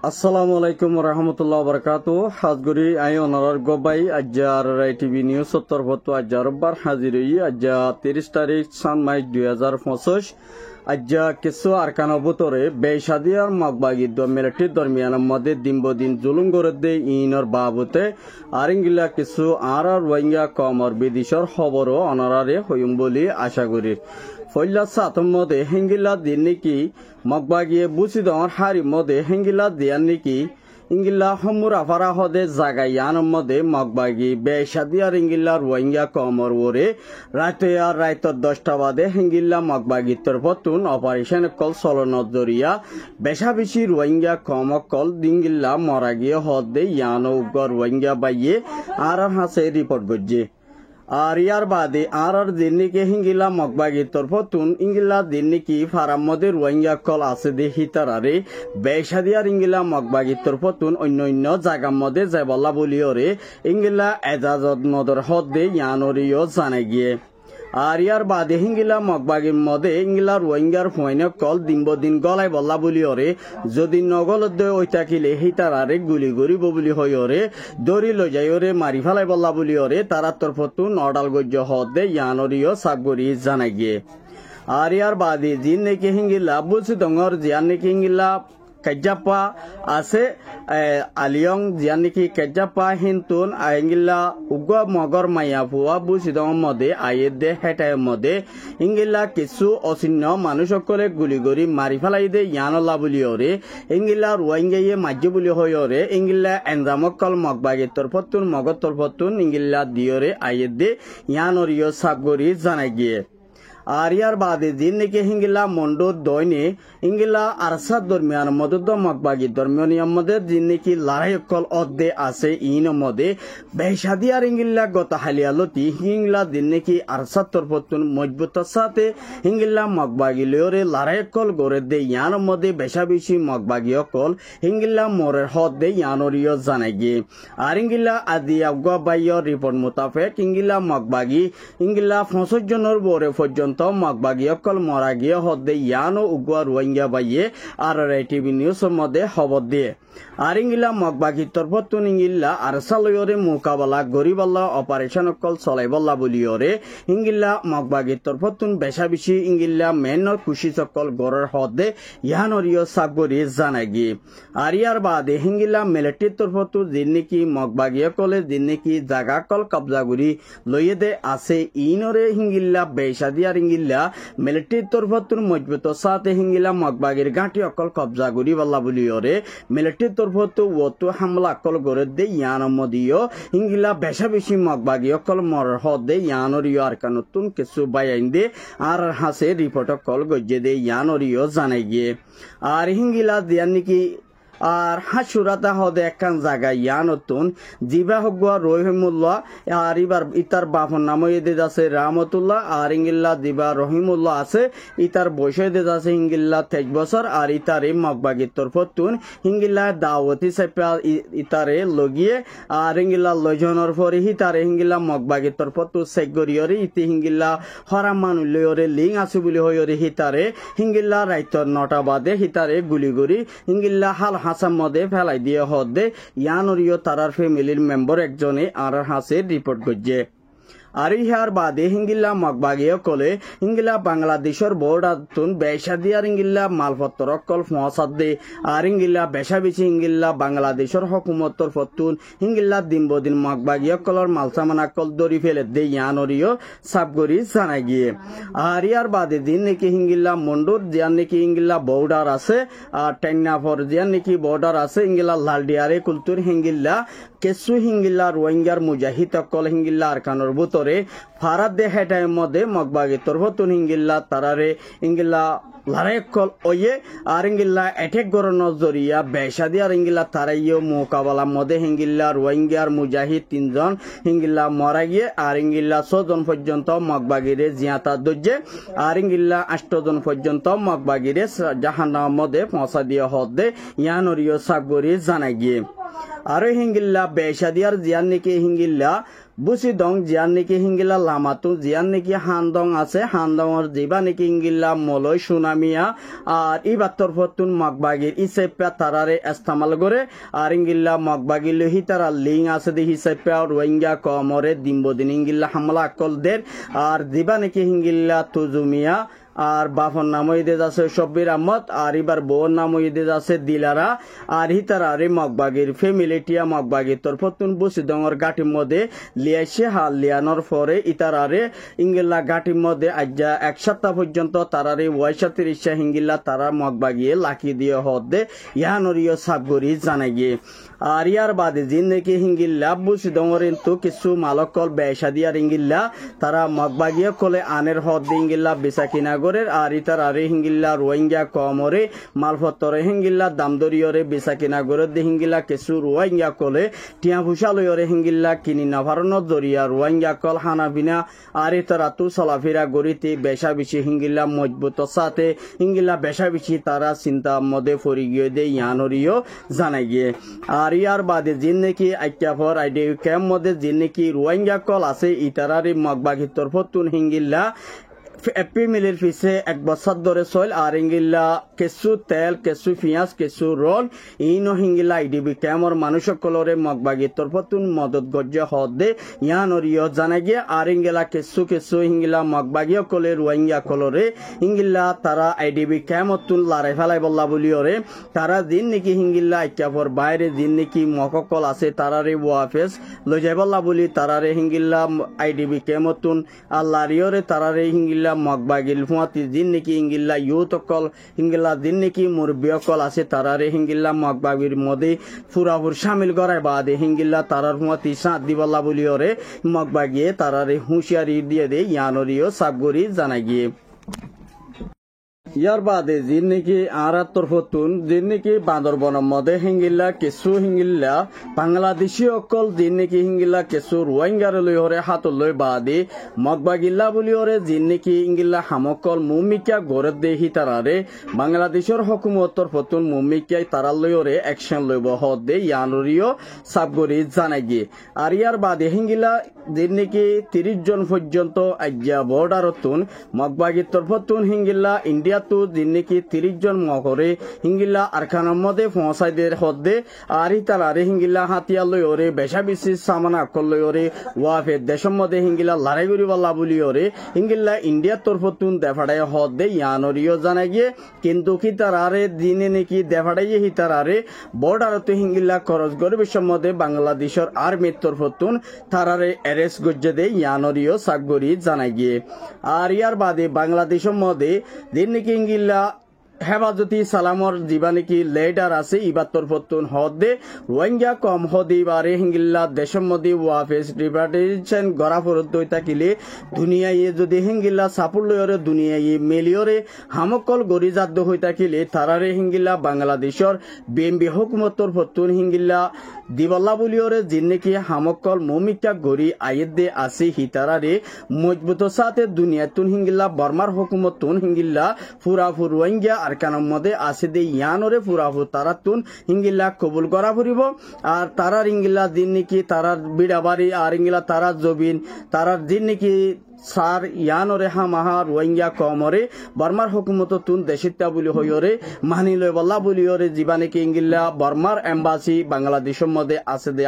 আসসালামু আলাইকুম রহমতুল্লাহ বরকাত হাজগুড়ি আই অনার গবাই আজ্জার টিভি নিউজ তরফত আজ্জা রব্বার হাজির আজ্জা 30 তারিখ সান মাস 2025 আজ্জা কিছু আরকানা বুতরে বেশাদিয়ার মগবাগি মিলিটারি দরমিয়ানের মধ্যে দিন জুলুম করে দে ইনর বাবুতে আরিঙ্গিলা কিছু আর রোহিঙ্গা কমর বিদেশর খবরও অনারারে হইম বলি আশা করি ফইলা সাতম মধ্যে হেঙ্গিলা দিন নাকি মগবাগিয়ে বুঝি দর হারি মধ্যে হেঙ্গিলা দিয়ান নাকি ইঙ্গিলা হমুর আফারা হদে জাগাইয়ান মধ্যে মগবাগি বেশাদিয়ার ইঙ্গিলা রোহিঙ্গা কমর ওরে রাতে আর রাইতর 10টা বাদে হেঙ্গিলা মগবাগি তরফতুন অপারেশন কল চলনত জরিয়া বেশা বেশি রোহিঙ্গা কম কল দিঙ্গিল্লা মরা গিয়ে হদে ইয়ানো উগর রোহিঙ্গা বাইয়ে আর হাসে রিপোর্ট গজ্জে আর ইয়ার বাদে আর দিনকে হিঙ্গিলা মগবাগি তরফতুন ইঙ্গিলা দিনকি ফারাম মধ্যে রোহিঙ্গা কল আছে দে হিতারারে বেশাদিয়ার ইঙ্গিলা মগবাগি তরফতুন অন্য জায়গার মধ্যে যাবল্লা বলিওরে ইঙ্গিলা এজাজত নদর হদে ইয়ানরিও জানে গিয়ে আর ইয়ার বাদে হিঙ্গিলা মগবাগির মধ্যে ইঙ্গিলা রোহিঙ্গার ফয়নে কল দিন গলাই বল্লা বলি ওরে যদি নগলত ওই থাকিলে হিতারারে গুলি গরিব বলি হই ওরে দড়ি লই যাই ওরে মারি ফেলাই বল্লা বলি ওরে তারা তরফতু নডাল গজ্য হদে ইয়ানরিও সাবগরি জানা গিয়ে আর ইয়ার বাদে জিন নাকি হিঙ্গিলা বুঝি ডঙর জিয়ান নাকি হিঙ্গিলা কেজাপা আছে আলিয়ং জিয়ান নাকি কেজাপা হিন্তুন আইঙ্গিলা উগ মগর মাইয়া ফুয়া বুঝিদং মধ্যে আইয়ে দে হেটায় মধ্যে ইঙ্গিলা কিছু অচিহ্ন মানুষ সকলে গুলি গরি মারি ফেলাই দে ইয়ানলা বলি ওরে ইঙ্গিলা রোহিঙ্গাইয়ে মাজ্য বলি হই ওরে ইঙ্গিলা এনজামকল মগবাগি তরফতুন মগর তরফতুন ইঙ্গিলা দিয়রে আইয়ে দে ইয়ানরিও সাবগরি জানাই গিয়ে আর ইয়ার বাদে দিন নাকি হিঙ্গিলা মন্ডো দইনে ইঙ্গিলা আরসাদ দরমিয়ান মদুদ মগবাগি দরমিয়ান মধ্যে দিন নাকি লড়াই কল অদ্দে আছে ইন মধ্যে বেশাদিয়ার ইঙ্গিলা গত হালিয়ালতি হিঙ্গিলা দিন নাকি আরসাদ তরফতুন মজবুতার সাথে হিঙ্গিলা মগবাগি লয়রে লড়াই কল গড়ে দে ইয়ান মধ্যে বেশা বেশি মগবাগি কল হিঙ্গিলা মোরের হদ দে ইয়ানরিও জানাই গিয়ে আর ইঙ্গিলা আদি আগুয়া বাইয়র রিপোর্ট মোতাবেক ইঙ্গিলা মগবাগি ইঙ্গিলা 65 জনের বরে পর্যন্ত মগবাগি অকল মরা গিয়ে হদে ইয়ানো উগুয়া রোহিঙ্গা বাইয়ে আর টিভি নিউজ মধ্যে খবর দিয়ে আর ইঙ্গিলা মগবাগি তরফতুন ইঙ্গিলা আর সালয়রে মোকাবেলা গরিবাল্লা অপারেশন অকল চলাই বল্লা বলিওরে ইঙ্গিলা মগবাগি তরফতুন বেশা বেশি ইঙ্গিলা মেনর খুশি সকল গড়ের হদে ইয়ানরিও সাবগরি জানাই গিয়ে আর ইয়ার বাদে হিঙ্গিলা মিলিটারি তরফতু দিন নাকি মগবাগি অকলে দিন নাকি জাগা কল কবজা করি লইয়ে দে আছে ইনরে হিঙ্গিলা বেশা দিয়ার ইঙ্গিলা মিলিটারি তরফতুন মজবুত সাথে হিঙ্গিলা মগবাগির গাঁটি অকল কবজা করি বল্লা বলিওরে মিলিটারি তরফতু ওতো হামলা অকল গড়ে দে ইয়ান মদিও হিঙ্গিলা বেশা বেশি মগবাগি অকল মর হদে ইয়ানরিও আর কানুতুন কিছু বাইন দে আর হাসে রিপোর্ট অকল গজ্জে দে ইয়ানরিও জানাই গিয়ে আর হিঙ্গিলা দিয়ান নাকি আর হাসুরাতা হদে একখান জায়গা ইয়ানতুন জিবা হগুয়া রহিমুল্লাহ আর এবার ইতার বাপন নাম এদের আছে রাহমতুল্লাহ আর ইঙ্গিল্লা দিবা রহিমুল্লাহ আছে ইতার বয়স এদের আছে ইঙ্গিল্লা 23 বছর আর ইতারে মগবাগির তরফতুন ইঙ্গিল্লা দাওয়াতি সাইপা ইতারে লগিয়ে আর ইঙ্গিল্লা লজনের পরে হিতারে ইঙ্গিল্লা মগবাগির তরফতু সেগরিয়রে ইতি ইঙ্গিল্লা হরাম মানুলয়রে লিং আছে বলি হয়রে হিতারে ইঙ্গিল্লা রাইতর 9টা বাদে হিতারে গুলিগুড়ি ইঙ্গিল্লা হাল হাসাম মধ্যে ফেলাই দিয়ে হদে ইয়ানরিও তারার ফ্যামিলির মেম্বার একজনে আর হাসে রিপোর্ট করছে আর ইহার বাদে হিঙ্গিল্লা মগবাগি কলে হিঙ্গিল্লা বাংলাদেশের বর্ডারতুন বেশাদিয়ার হিঙ্গিল্লা মালপত্র কল পৌঁছাত দে আর হিঙ্গিল্লা বেশা বেশি হিঙ্গিল্লা বাংলাদেশের হকুমতর ফতুন হিঙ্গিল্লা দিন মগবাগি কলর মালসামানা কল দরি ফেলে দে ইয়ানরিও সাবগরি জানাই গিয়ে আর ইয়ার বাদে দিন নাকি হিঙ্গিল্লা মন্ডুর জিয়ান নাকি হিঙ্গিল্লা বর্ডার আছে আর টেন্নাফর জিয়ান নাকি বর্ডার আছে হিঙ্গিল্লা লালডিয়ারে কুলতুর হিঙ্গিল্লা কেসু হিঙ্গিল্লা রোহিঙ্গার মুজাহিদ কল হিঙ্গিল্লা আরকানোর বুতরে ফারাদ দে হেটায় মধ্যে মগবাগি তরফতুন হিঙ্গিল্লা তারারে হিঙ্গিল্লা লড়াই কল ওয়ে আর ইঙ্গিল্লা অ্যাটেক গরনের জরিয়া বেশাদি আর ইঙ্গিল্লা তারাইও মোকাবেলা মধ্যে হিঙ্গিল্লা রোহিঙ্গার মুজাহিদ 3 জন হিঙ্গিল্লা মরা গিয়ে আর ইঙ্গিল্লা 6 জন পর্যন্ত মগবাগিরে জিয়াতা দজ্জে আর ইঙ্গিল্লা 8 জন পর্যন্ত মগবাগিরে জাহান্নামের মধ্যে পৌঁছা দিয়ে হদে ইয়ানরিও সাগবরি জানাই গিয়ে আর হিঙ্গিল্লা বেশাদি আর জিয়ান নাকি হিঙ্গিল্লা বুসি দং জিয়ান নেকি হিঙ্গিলা লামাতু জিয়ান নেকি হানদং আছে হানদংর জিবা নেকি হিঙ্গিলা মলয় সুনামিয়া আর ইবাত্তর ফতুন মগবাগির ইসেপা তারারে ইস্তেমাল করে আর হিঙ্গিলা মগবাগির লহি তারা লিং আছে দি হিসেপা রোহিঙ্গা কমরে দিনবদিন হিঙ্গিলা হামলা কলদের আর জিবা নেকি হিঙ্গিলা তুজুমিয়া আর বাফর নাম ঈদেজ আছে শব্বির আহমদ আর এবার বউর নাম ঈদেজ আছে দিলারা আর হিতারারে মগবাগির ফ্যামিলিটিয়া মগবাগির তরফতুন বুসিদংর গাটির মধ্যে লিয়াইছে হাল লিয়ানোর পরে ইতারারে ইঙ্গিল্লা গাটির মধ্যে আজ্জা এক সপ্তাহ পর্যন্ত তারারে ৩৫ হিঙ্গিল্লা তারা মগবাগিয়ে লাকি দিয়ে হদে ইহানরিয় সাবগরি জানাই গিয়ে আর ইয়ার বাদে জিন নাকি হিঙ্গিল্লা বুসিদংর কিন্তু কিছু মালকল বেসা দিয়ার ইঙ্গিল্লা তারা মগবাগিয়ে কলে আনের হদ ইঙ্গিল্লা বেচা কিনা আর ইতারারে হিঙ্গিল্লা রোহিঙ্গা কমরে মালপত্তরে হিঙ্গিল্লা দামদরিয়রে বেচা কিনা করে দে হিঙ্গিল্লা কিছু রোহিঙ্গা কলে টিয়া ভুষা লয়রে হিঙ্গিল্লা কিনি নাভারণত জরিয়া রোহিঙ্গা কল হানা বিনা আর ইতারা তু চলাফেরা গরিতে বেচা বেশি হিঙ্গিল্লা মজবুত সাথে হিঙ্গিল্লা বেচা বেশি তারা চিন্তা মধ্যে ফরি গিয়ে দে ইয়ানরিও জানাই গিয়ে আর ইয়ার বাদে জিন নাকি আইক্যাফর আইডি ক্যাম্প মধ্যে জিন নাকি রোহিঙ্গা কল আছে ইতারারে মগবাগির তরফতুন হিঙ্গিল্লা এপি মিলের পিছে 1 বছর ধরে চল আর ইঙ্গিল্লা কিছু তেল কিছু পিঁয়াজ কিছু রল ইনো হিঙ্গিলা আইডিবি ক্যামর মানুষ সকলরে মগবাগির তরফতুন মদত গজ্য হদে ইয়ানরিও জানা গিয়ে আর ইঙ্গিলা কিছু হিঙ্গিলা মগবাগিয় কলে রোহিঙ্গা কলরে ইঙ্গিল্লা তারা আইডিবি ক্যামতুন লারাই ফেলাই বল্লা বলিওরে তারা দিন নাকি হিঙ্গিল্লা আইক্যাফর বাইরে দিন নাকি মককল আছে তারারে ওয়াফেস লই যাই বল্লা বলি তারারে হিঙ্গিল্লা আইডিবি ক্যামতুন আল্লাহরিয়রে তারারে হিঙ্গিল্লা মগবাগিল ফুয়াতি দিন নাকি ইঙ্গিল্লা ইউতকল হিঙ্গিল্লা দিন নাকি মুরব্বিয়কল আছে তারারে হিঙ্গিল্লা মগবাগির মধ্যে ফুরাফুর সামিল করায় বাদে হিঙ্গিল্লা তারার ফুয়াতি সাঁত দিবল্লা বলিওরে মগবাগিয়ে তারারে হুঁশিয়ারি দিয়ে দে ইয়ানরিও সাবগরি জানা গিয়ে ইয়ার বাদে জিন নাকি আর তরফতুন জিন নাকি বান্দরবনের মধ্যে হিঙ্গিল্লা কিছু হিঙ্গিল্লা বাংলাদেশি অকল জিন নাকি হিঙ্গিল্লা কিছু রোহিঙ্গার লই হরে হাত লই বাদে মগবাগিল্লা বলি হরে জিন নাকি ইঙ্গিল্লা হামকল মুমিকা গড়ে দেহি তারারে বাংলাদেশের হকুমত তরফতুন মুমিকাই তারা লই হরে অ্যাকশন লইব হদে ইয়ানরিও সাবগরি জানাই গিয়ে আর ইয়ার বাদে হিঙ্গিল্লা জিন নাকি 30 জন পর্যন্ত আজ্ঞা বর্ডারতুন মগবাগির তরফতুন হিঙ্গিল্লা ইন্ডিয়া তো দিন নাকি 30 জন মকরে হিঙ্গিল্লা আরখানের মধ্যে পৌঁছাইদের হদে আর ইতারারে হিঙ্গিল্লা হাতিয়া লইরে বেশা বেশি সামানা অকল লইরে ওয়াফে দেশের মধ্যে হিঙ্গিল্লা লড়াই করি বল্লা বলিওরে হিঙ্গিল্লা ইন্ডিয়ার তরফতুন দেফাড়াই হদে ইয়ানরিও জানা গিয়ে কিন্তু কি তারারে দিনে নাকি দেফাড়াইয়ে হিতারারে বর্ডারতে হিঙ্গিল্লা খরচ করে বিশ্বের মধ্যে বাংলাদেশের আর্মির তরফতুন তারারে অ্যারেস্ট গজ্জে দে ইয়ানরিও সাগরি জানা গিয়ে আর ইয়ার বাদে বাংলাদেশের মধ্যে দিন নাকি ইঙ্গিল্লা হেফাজতি সালামর জিবা নাকি লেডার আছে ইবার তরফতুন হদে রোহিঙ্গা কম হদি বারে হিঙ্গিল্লা দেশের মধ্যে ওয়াফেস রিপার্টেশন গড়া ফরত দই থাকিলে দুনিয়ায় যদি হিঙ্গিল্লা সাপুর লয়রে দুনিয়ায় মেলিয়রে হামকল গড়ি জাদ্য হই থাকিলে তারারে হিঙ্গিল্লা বাংলাদেশের বিএমপি হুকুমত তরফতুন হিঙ্গিল্লা দিবল্লা বলিওরে জিন নাকি হামকল মমিকা গড়ি আয়েদ দে আছে হিতারারে মজবুত সাথে দুনিয়াতুন হিঙ্গিল্লা বর্মার হুকুমতুন হিঙ্গিল্লা ফুরাফুর রোহিঙ্গা আর কানের মধ্যে আছে দে ইয়ানরে ফুরাফুর তারাতুন হিঙ্গিল্লা কবুল করা ফুরিব আর তারার ইঙ্গিল্লা দিন নাকি তারার বিড়াবাড়ি আর ইঙ্গিল্লা তারার জবিন তারার দিন নাকি সার ইয়ানরে হামাহা রোহিঙ্গা কমরে বর্মার হুকুমত তুন দেশিতা বলি হইরে মানি লই বল্লা বলিওরে জীবা নাকি ইঙ্গিল্লা বর্মার এম্বাসি বাংলাদেশের মধ্যে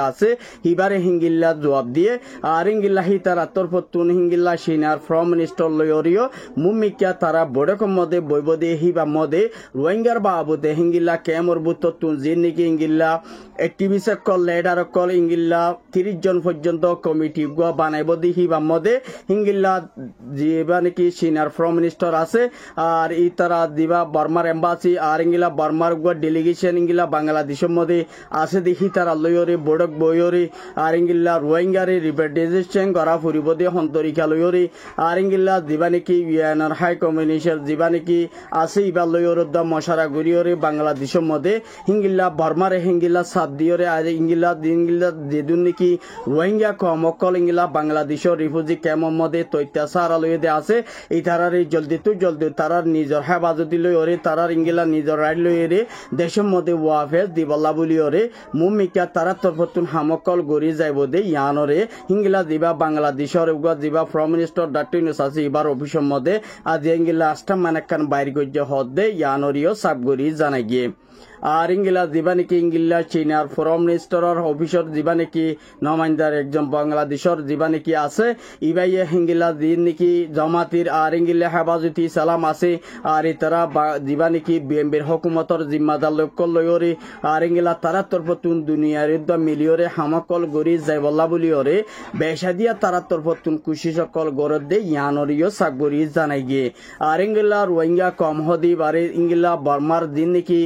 আছে হিবারে হিঙ্গিল্লা জবাব দিয়ে আর ইঙ্গিল্লা হি তার তরফতুন হিঙ্গিল্লা সিনার ফ্রম মিনিস্টার লইরিও মুমিকা তারা বড়কম মধ্যে বৈবদে হিবা মধ্যে রোহিঙ্গার বাবুতে হিঙ্গিল্লা কেমর বুততুন জিন নাকি ইঙ্গিল্লা অ্যাক্টিভিস্ট কল লেডার কল ইঙ্গিল্লা 30 জন পর্যন্ত কমিটি বানাইব দি হিবা মধ্যে হিঙ্গিল্লা জিবা নাকি সিনিয়র ফ্রম মিনিস্টার আছে আর ইতারা দিবা বর্মার এম্বাসি আর ইঙ্গিলা বর্মার ডেলিগেশন ইঙ্গিলা বাংলাদেশের মধ্যে আছে দেখি তারা লইরে বড়ক বইরে আর ইঙ্গিলা রোহিঙ্গারে রিপ্রেজেন্টেশন করা ফুরিব দিয়ে হন্তরিকা লইরে আর ইঙ্গিলা দিবা নাকি ইউএনআর হাই কমিশনার দিবা নাকি আছে ইবা লইরে দ মশারা গরিয়রে বাংলাদেশের মধ্যে হিঙ্গিলা বর্মারে হিঙ্গিলা সাত দিয়রে আর ইঙ্গিলা দিনগিলা যেদুন নাকি রোহিঙ্গা কমকল ইঙ্গিলা বাংলাদেশের রিফিউজি ক্যাম্পের মধ্যে অত্যাচার লয়ে দে আছে এই তারার জলদি তো জলদি তারার নিজের হেফাজতি লই ওরে তারার ইংলা নিজের রাইট লই রে দেশের মধ্যে ওয়াফেজ দিবল্লা বলি ওরে মুমিকা তারা তরফতুন হামকল গড়ি যাইব দে ইয়ানরে হিংলা দিবা বাংলাদেশের দিবা প্রাইম মিনিস্টার ডক্টর ইউনূস আছে এবার অফিসের মধ্যে আজ ইংলা আস্টাম মানাকান বাইর গজ্য হদে ইয়ানরিও সাবগরি জানাই গিয়ে আর ইংলা দিবা নাকি ইংলা চীনার ফরেন মিনিস্টারের অফিসর দিবা নাকি নমাইন্দার একজন বাংলাদেশের দিবা নাকি আছে ইবাইয়ে হিংলা দিন নাকি জামাতির আর ইংলা হেফাজতি সালাম আছে আর তারা দিবা নাকি বিএমপির হুকুমতর জিম্মাদার লক্ষ্য লয়রে আর ইংলা তারা তরফতুন দুনিয়ার মিলিয়রে হামাকল গড়ি যাইবল্লা বলিয়রে বেশা দিয়া তারা তরফতুন খুশি সকল গরদ দে ইয়ানরিও সাগরি জানাই গিয়ে আর ইংলা রোহিঙ্গা কম হদিব আর ইংলা বর্মার দিন নাকি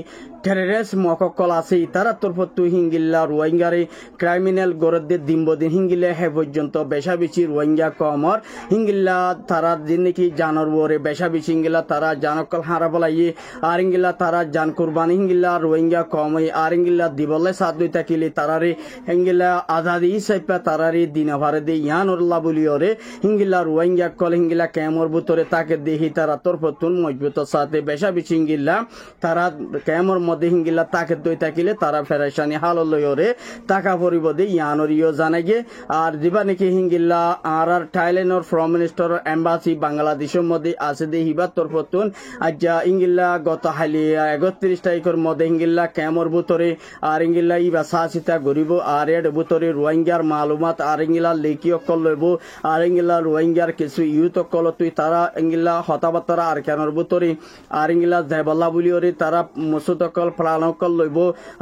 টেররিস্ট মককল আছে তারা তরফতু হিঙ্গিল্লা রোহিঙ্গারে ক্রাইমিনাল গরদে দিনবদিন হিঙ্গিলে হে পর্যন্ত বেশা বেশি রোহিঙ্গা কমর হিঙ্গিল্লা তারা দিন নাকি জানর বরে বেশা বেশি হিঙ্গিল্লা তারা জানকল হারা বলাইয়ে আর হিঙ্গিল্লা তারা জান কুরবানি হিঙ্গিল্লা রোহিঙ্গা কমই আর হিঙ্গিল্লা দিবলে সাথ দুই থাকিলে তারারে হিঙ্গিল্লা আজাদি সাইপা তারারে দিনা ভারে দে ইয়ানুল্লাহ বলিওরে হিঙ্গিল্লা রোহিঙ্গা কল হিঙ্গিল্লা কেমর ভিতরে তাকে দেহি তারা তরফতুন মজবুত সাথে বেশা বেশি হিঙ্গিল্লা তারা কেমর মধ্যে হিঙ্গিলা তাকে দই থাকিলে তারা ফেরাইশানি হাল লয়রে টাকা পরিব দে ইয়ানরিও জানাগে আর দিবা নাকি হিঙ্গিল্লা আর থাইল্যান্ডের ফরেন মিনিস্টার এম্বাসি বাংলাদেশের মধ্যে আছে দে হিবা তরফতুন আজ্জা ইঙ্গিল্লা গত হালিয়া 31 তারিখের মধ্যে হিঙ্গিল্লা কেমর ভিতরে আর ইঙ্গিল্লা ইবা সাচিতা গরিব আর এর ভিতরে রোহিঙ্গার মালুমাত আর ইঙ্গিল্লা লেকি অকল লইব আর ইঙ্গিল্লা রোহিঙ্গার কিছু ইউথ অকল তুই তারা ইঙ্গিল্লা হতাবাতরা আর কেনর ভিতরে আর ইঙ্গিল্লা দেবল্লা বলিওরে তারা মুসুদ অকল ফলানকল লইব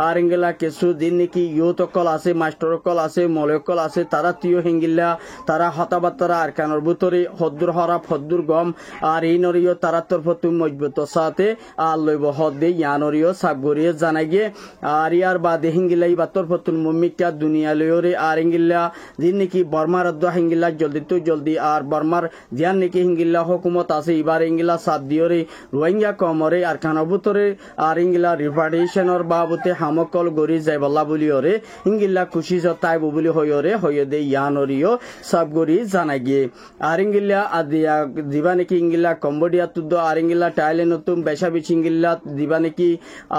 আর ইঙ্গিলা কিছু দিন নাকি ইউথ অকল আছে মাস্টার অকল আছে মলকল আছে তারা তিও হিঙ্গিল্লা তারা হতাবাতরা আর কেনর ভিতরে হদ্দুর হরাপ হদ্দুর গম আর এই নরিও তারা তরফতু মজবুত সাথে আর লইব হদে ইয়ানরিও সাগরিয়ে জানাই গিয়ে আর ইয়ার বাদে হিঙ্গিলা ইবা তরফতুন মুমিকা দুনিয়া লইরে আর ইঙ্গিল্লা দিন নাকি বর্মার হিঙ্গিল্লা জলদি তো জলদি আর বর্মার জিয়ান নাকি হিঙ্গিল্লা হুকুমত আছে এবার ইঙ্গিলা সাথ দিওরে রোহিঙ্গা কমরে আর কেনর ভিতরে আর ইঙ্গিলা রিপার্টিশনের বাবতে হামকল গড়ি যাইবল্লা বলিওরে ইঙ্গিল্লা খুশি জতাইব বলি হইরে হইয়ে দে ইয়ানরিও সাবগরি জানাই গিয়ে আর ইঙ্গিল্লা আদিয়া দিবা নাকি ইঙ্গিল্লা কম্বোডিয়া তুদ্দ আর ইঙ্গিল্লা থাইল্যান্ড বেশা বেশি ইঙ্গিল্লা দিবা নাকি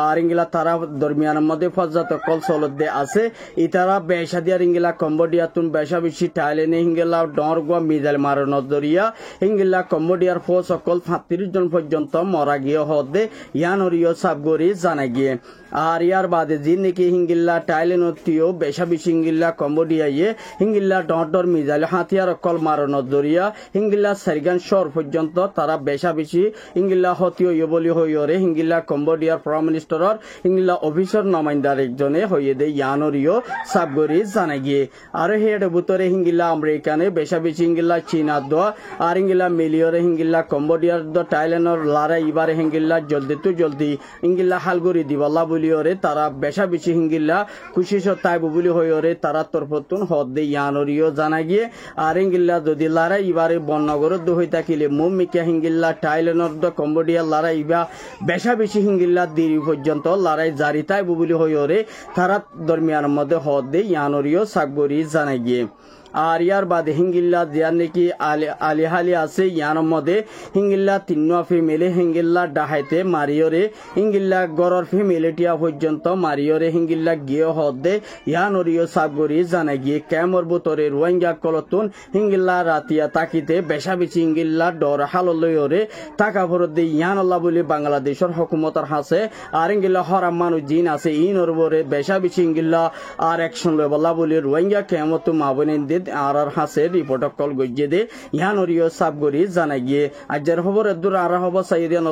আর ইঙ্গিল্লা তারা দরমিয়ানের মধ্যে ফজাত কল সলত দে আছে ইতারা বেশা দিয়ার ইঙ্গিল্লা কম্বোডিয়া তুন বেশা বেশি থাইল্যান্ডে হিঙ্গিল্লা ডরগোয়া মিজাইল মারণ দরিয়া হিঙ্গিল্লা কম্বোডিয়ার ফোর্স সকল 35 জন পর্যন্ত মরা গিয়ে হদে ইয়ানরিও সাবগরি জানাই গিয়ে আর ইয়ার বাদে জিন নাকি হিঙ্গিল্লা থাইল্যান্ডটিও বেশা বেশি হিঙ্গিল্লা কম্বোডিয়ায় হিঙ্গিল্লা ডর মিজাইল হাতিয়ার অকল মারণ দরিয়া হিঙ্গিল্লা সারিগান শহর পর্যন্ত তারা বেশা বেশি হিঙ্গিল্লা হতিও বলি হইরে হিঙ্গিল্লা কম্বোডিয়ার প্রাইম মিনিস্টারের হিঙ্গিল্লা অফিসর নমাইন্দার একজনে হইয়ে দে ইয়ানরিও সাবগরি জানাই গিয়ে আর হেড ভিতরে হিঙ্গিল্লা আমেরিকানে বেশা বেশি হিঙ্গিল্লা চীনা দোয়া আর হিঙ্গিল্লা মিলিয়রে হিঙ্গিল্লা কম্বোডিয়ার দ থাইল্যান্ডের লড়াই এবারে হিঙ্গিল্লা জলদি তো জলদি হিঙ্গিল্লা হালগরি দিবল্লা বলিওরে তারা বেশা বেশি হিঙ্গিল্লা খুশি সতাইব বলি হইরে তারা তরফতুন হদে ইয়ানরিও জানা গিয়ে আর হিঙ্গিল্লা যদি লড়াই এবারে বনগরদ হই থাকিলে মুমিকা হিঙ্গিল্লা থাইল্যান্ডের দ কম্বোডিয়ার লড়াই ইবা বেশা বেশি হিঙ্গিল্লা দিরি পর্যন্ত লড়াই জারি তাইব বলি হইরে তারা দরমিয়ানের মধ্যে হদে ইয়ানরিও সাগবরি জানা গিয়ে আর ইয়ার বাদে হিঙ্গিল্লা দিয়ার নাকি আলিহালি আছে ইয়ানোর মধ্যে হিঙ্গিল্লা 3 ফ্যামিলি হিঙ্গিল্লা ডাহাইতে মারিয়রে হিঙ্গিল্লা গড়র ফ্যামিলিটিয়া পর্যন্ত মারিয়রে হিঙ্গিল্লা গিয়ে হদে ইয়ানরিও সাবগরি জানা গিয়ে ক্যামর ভিতরে রোহিঙ্গা কলতুন হিঙ্গিল্লা রাতিয়া তাকিতে বেশা বেশি হিঙ্গিল্লা ডর হাললয়রে টাকা ভরত দিয়ে ইয়ানল্লাহ বলে বাংলাদেশের হুকুমতর হাসে আর হিঙ্গিল্লা হরাম মানুষ জিন আছে ইনর বরে বেশা বেশি হিঙ্গিল্লা আর অ্যাকশন লবল্লা বলে রোহিঙ্গা কেমত মাবনিন আর হাসে রিপোর্ট কল গজ্জে দে ইয়ানরিও সাবগরি জানা গিয়ে আজের খবর এদুর আর হব সাইদিয়ান